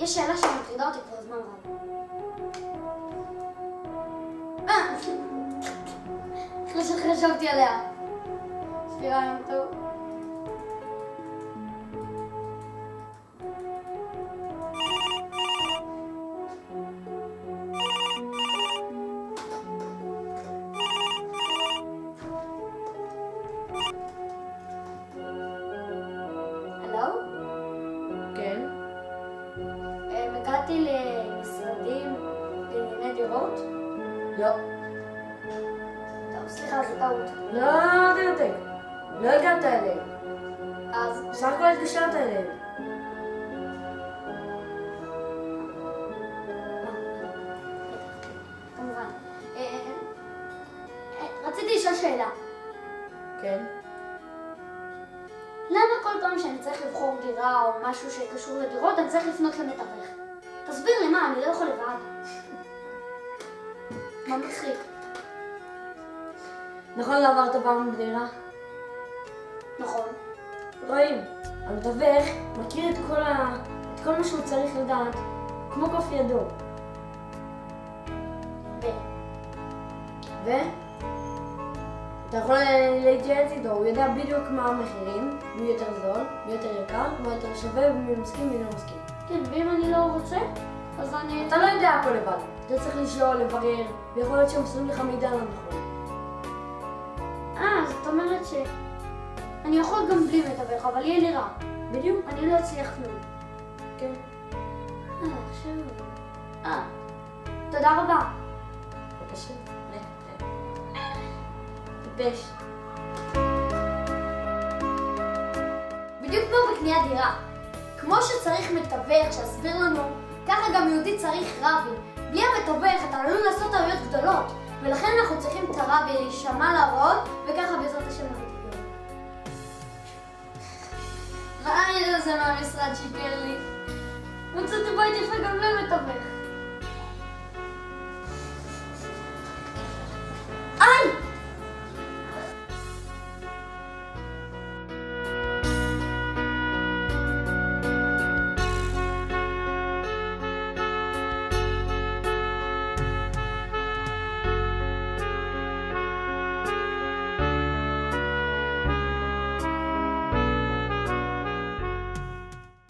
יש שאלה שמטרידה אותי כבר זמן רב. אחרי שחשבתי עליה. ספירה יום טוב. הגעתי למשרדים בענייני דירות? לא. טוב, סליחה, זו טעות. לא, תנתק. לא הגעת אליהם. אז... בסך הכל התקשרת אליהם. כמובן. רציתי לשאול שאלה. כן. למה כל פעם שאני צריך לבחור דירה או משהו שקשור לדירות, אני צריך לפנות למתווך? תסביר לי מה, אני לא יכול לבד. מה מצחיק? נכון, לא עברת פעם בדירה? נכון. רואים, המתווך מכיר את כל מה שהוא צריך לדעת, כמו כף ידו. אתה יכול להתייעץ איתו, הוא יודע בדיוק מה המחירים, מי יותר זול, מי יותר יקר, מה יותר שווה, ומי מסכים ומי לא מסכים. כן, ואם אני לא רוצה, אז אני... אתה לא יודע הכל לבד. אתה צריך לשאול, לברר, ויכול להיות שהם מוסרים לך מידע לא נכון. זאת אומרת ש... אני יכול גם בלי מתווך, אבל יהיה לי רע. בדיוק. אני לא אצליח כלום. כן. עכשיו... תודה רבה. בבקשה. טיפש. בדיוק כמו בקניית דירה. כמו שצריך מתווך שיסביר לנו, ככה גם יהודי צריך רבי. בלי המתווך אתה עלול לעשות טעויות גדולות, ולכן אנחנו צריכים את הרבי להישמע להוראות, וככה בעזרת השם נביא. הילד הזה מהמשרד שיקר לי. מצאתי בית יפה גם למתווך.